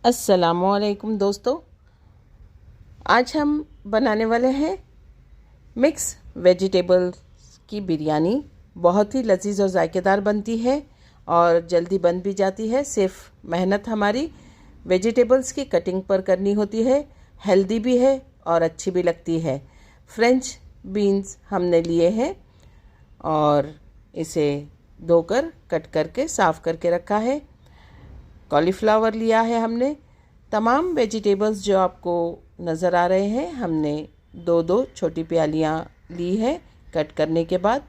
अस्सलामुअलैकुम दोस्तों, आज हम बनाने वाले हैं मिक्स वेजिटेबल्स की बिरयानी। बहुत ही लजीज और जायकेदार बनती है और जल्दी बन भी जाती है। सिर्फ मेहनत हमारी वेजिटेबल्स की कटिंग पर करनी होती है। हेल्दी भी है और अच्छी भी लगती है। फ्रेंच बीन्स हमने लिए हैं और इसे धोकर कट करके साफ़ करके रखा है। कॉलीफ्लावर लिया है हमने। तमाम वेजिटेबल्स जो आपको नज़र आ रहे हैं हमने दो दो छोटी प्यालियाँ ली है कट करने के बाद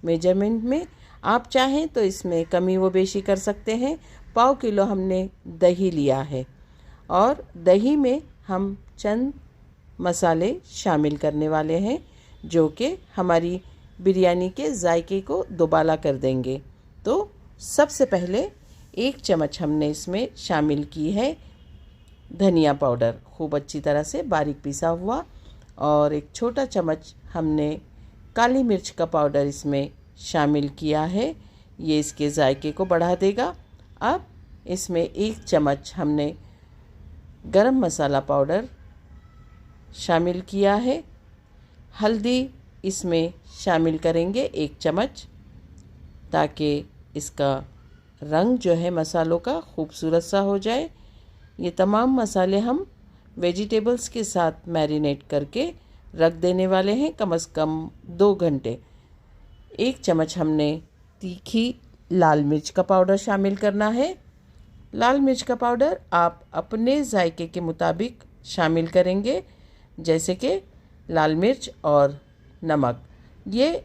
मेजरमेंट में। आप चाहें तो इसमें कमी व बेशी कर सकते हैं। पाव किलो हमने दही लिया है और दही में हम चंद मसाले शामिल करने वाले हैं जो कि हमारी बिरयानी के जायके को दोबाला कर देंगे। तो सबसे पहले 1 चम्मच हमने इसमें शामिल की है धनिया पाउडर, खूब अच्छी तरह से बारीक पिसा हुआ, और 1 छोटा चम्मच हमने काली मिर्च का पाउडर इसमें शामिल किया है। ये इसके जायके को बढ़ा देगा। अब इसमें 1 चम्मच हमने गरम मसाला पाउडर शामिल किया है। हल्दी इसमें शामिल करेंगे 1 चम्मच, ताकि इसका रंग जो है मसालों का खूबसूरत सा हो जाए। ये तमाम मसाले हम वेजिटेबल्स के साथ मैरिनेट करके रख देने वाले हैं कम से कम 2 घंटे। 1 चम्मच हमने तीखी लाल मिर्च का पाउडर शामिल करना है। लाल मिर्च का पाउडर आप अपने जायके के मुताबिक शामिल करेंगे, जैसे कि लाल मिर्च और नमक। ये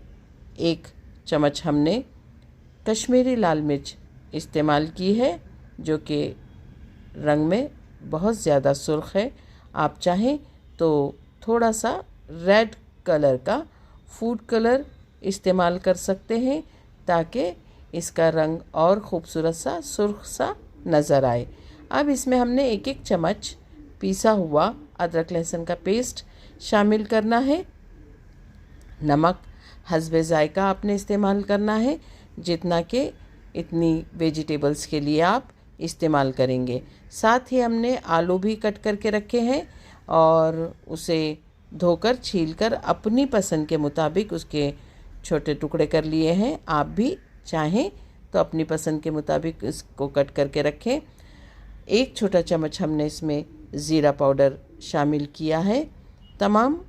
1 चम्मच हमने कश्मीरी लाल मिर्च इस्तेमाल की है जो कि रंग में बहुत ज़्यादा सुर्ख है। आप चाहें तो थोड़ा सा रेड कलर का फूड कलर इस्तेमाल कर सकते हैं ताकि इसका रंग और ख़ूबसूरत सा सुर्ख सा नज़र आए। अब इसमें हमने 1-1 चम्मच पीसा हुआ अदरक लहसुन का पेस्ट शामिल करना है। नमक हस्बे जायका आपने इस्तेमाल करना है, जितना कि इतनी वेजिटेबल्स के लिए आप इस्तेमाल करेंगे। साथ ही हमने आलू भी कट करके रखे हैं और उसे धोकर छीलकर अपनी पसंद के मुताबिक उसके छोटे टुकड़े कर लिए हैं। आप भी चाहें तो अपनी पसंद के मुताबिक इसको कट करके रखें। 1 छोटा चम्मच हमने इसमें ज़ीरा पाउडर शामिल किया है। तमाम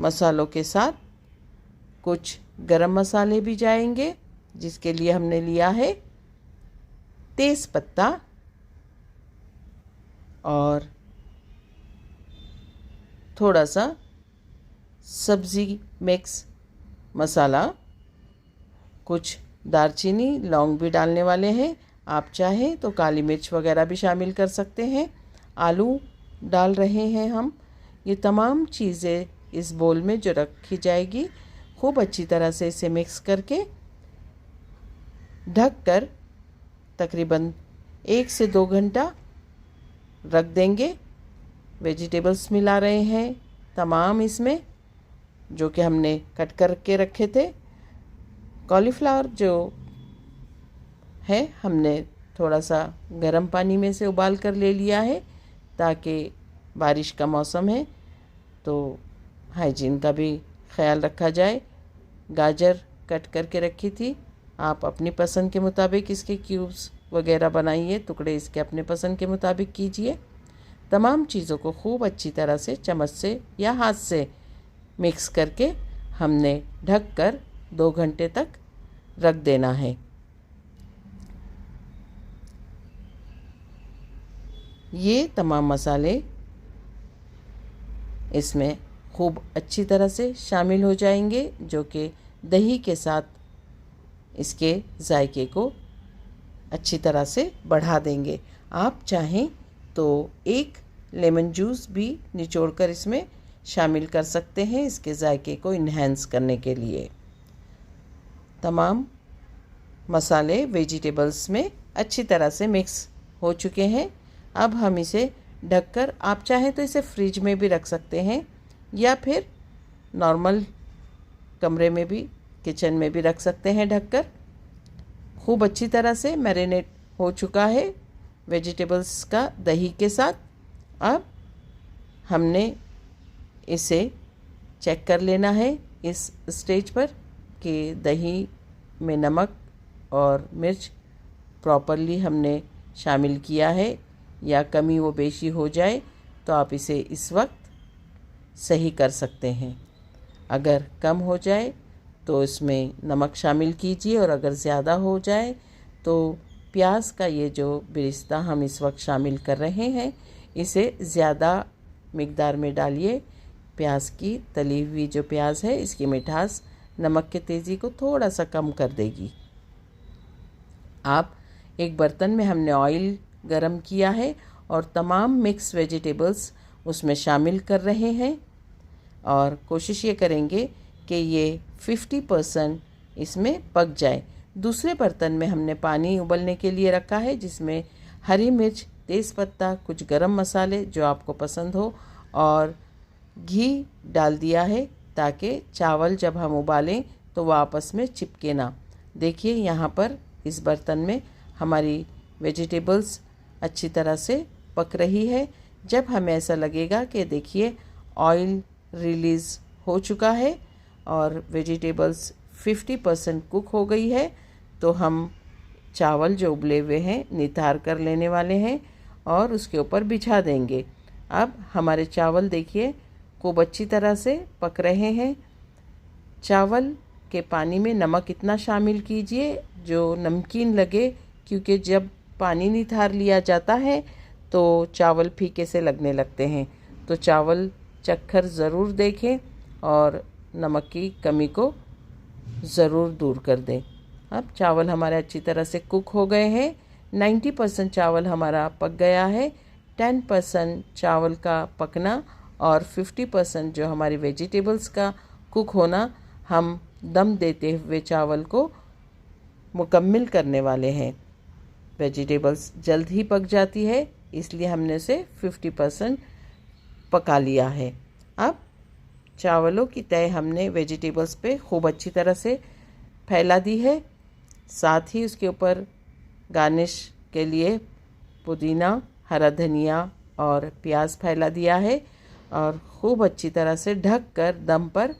मसालों के साथ कुछ गरम मसाले भी जाएंगे, जिसके लिए हमने लिया है तेज़ पत्ता और थोड़ा सा सब्ज़ी मिक्स मसाला, कुछ दालचीनी लौंग भी डालने वाले हैं। आप चाहें तो काली मिर्च वगैरह भी शामिल कर सकते हैं। आलू डाल रहे हैं हम। ये तमाम चीज़ें इस बोल में जो रखी जाएगी, खूब अच्छी तरह से इसे मिक्स करके ढककर तकरीबन 1 से 2 घंटा रख देंगे। वेजिटेबल्स मिला रहे हैं तमाम इसमें जो कि हमने कट करके रखे थे। कॉलीफ्लावर जो है हमने थोड़ा सा गर्म पानी में से उबाल कर ले लिया है, ताकि बारिश का मौसम है तो हाइजीन का भी ख्याल रखा जाए। गाजर कट करके रखी थी, आप अपनी पसंद के मुताबिक इसके क्यूब्स वगैरह बनाइए, टुकड़े इसके अपने पसंद के मुताबिक कीजिए। तमाम चीज़ों को खूब अच्छी तरह से चम्मच से या हाथ से मिक्स करके हमने ढक कर 2 घंटे तक रख देना है। ये तमाम मसाले इसमें खूब अच्छी तरह से शामिल हो जाएंगे, जो कि दही के साथ इसके जायके को अच्छी तरह से बढ़ा देंगे। आप चाहें तो 1 लेमन जूस भी निचोड़कर इसमें शामिल कर सकते हैं इसके जायके को इन्हेंस करने के लिए। तमाम मसाले वेजिटेबल्स में अच्छी तरह से मिक्स हो चुके हैं। अब हम इसे ढककर, आप चाहें तो इसे फ्रिज में भी रख सकते हैं या फिर नॉर्मल कमरे में भी, किचन में भी रख सकते हैं ढककर। खूब अच्छी तरह से मैरिनेट हो चुका है वेजिटेबल्स का दही के साथ। अब हमने इसे चेक कर लेना है इस स्टेज पर कि दही में नमक और मिर्च प्रॉपरली हमने शामिल किया है या कमी वो बेशी हो जाए तो आप इसे इस वक्त सही कर सकते हैं। अगर कम हो जाए तो इसमें नमक शामिल कीजिए और अगर ज़्यादा हो जाए तो प्याज का ये जो बिरिस्ता हम इस वक्त शामिल कर रहे हैं इसे ज़्यादा मिक़दार में डालिए। प्याज की तली हुई जो प्याज है इसकी मिठास नमक के तेज़ी को थोड़ा सा कम कर देगी। आप एक बर्तन में हमने ऑयल गरम किया है और तमाम मिक्स वेजिटेबल्स उसमें शामिल कर रहे हैं और कोशिश ये करेंगे कि ये 50% इसमें पक जाए। दूसरे बर्तन में हमने पानी उबलने के लिए रखा है जिसमें हरी मिर्च, तेज़पत्ता, कुछ गरम मसाले जो आपको पसंद हो और घी डाल दिया है ताकि चावल जब हम उबालें तो वह आपस में चिपके ना। देखिए यहाँ पर इस बर्तन में हमारी वेजिटेबल्स अच्छी तरह से पक रही है। जब हमें ऐसा लगेगा कि देखिए ऑयल रिलीज़ हो चुका है और वेजिटेबल्स 50% कुक हो गई है तो हम चावल जो उबले हुए हैं नितार कर लेने वाले हैं और उसके ऊपर बिछा देंगे। अब हमारे चावल देखिए खूब अच्छी तरह से पक रहे हैं। चावल के पानी में नमक इतना शामिल कीजिए जो नमकीन लगे, क्योंकि जब पानी नितार लिया जाता है तो चावल फीके से लगने लगते हैं। तो चावल चखकर ज़रूर देखें और नमक की कमी को ज़रूर दूर कर दें। अब चावल हमारे अच्छी तरह से कुक हो गए हैं। 90% चावल हमारा पक गया है। 10% चावल का पकना और 50% जो हमारी वेजिटेबल्स का कुक होना हम दम देते हुए चावल को मुकम्मल करने वाले हैं। वेजिटेबल्स जल्द ही पक जाती है इसलिए हमने उसे 50% पका लिया है। अब चावलों की तय हमने वेजिटेबल्स पे खूब अच्छी तरह से फैला दी है। साथ ही उसके ऊपर गार्निश के लिए पुदीना, हरा धनिया और प्याज फैला दिया है और खूब अच्छी तरह से ढक कर दम पर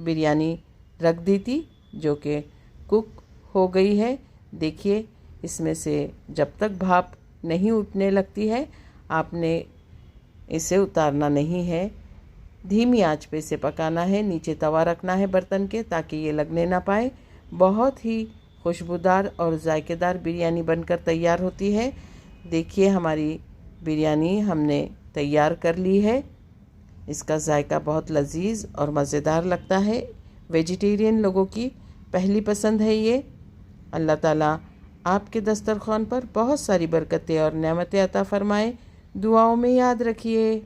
बिरयानी रख दी थी जो कि कुक हो गई है। देखिए इसमें से जब तक भाप नहीं उठने लगती है आपने इसे उतारना नहीं है, धीमी आंच पे इसे पकाना है। नीचे तवा रखना है बर्तन के ताकि ये लगने ना पाए। बहुत ही खुशबूदार और जायकेदार बिरयानी बनकर तैयार होती है। देखिए हमारी बिरयानी हमने तैयार कर ली है। इसका जायका बहुत लजीज और मज़ेदार लगता है। वेजिटेरियन लोगों की पहली पसंद है ये। अल्लाह ताला आपके दस्तरखान पर बहुत सारी बरकतें और नेमतें अता फ़रमाए। दुआओं में याद रखिए।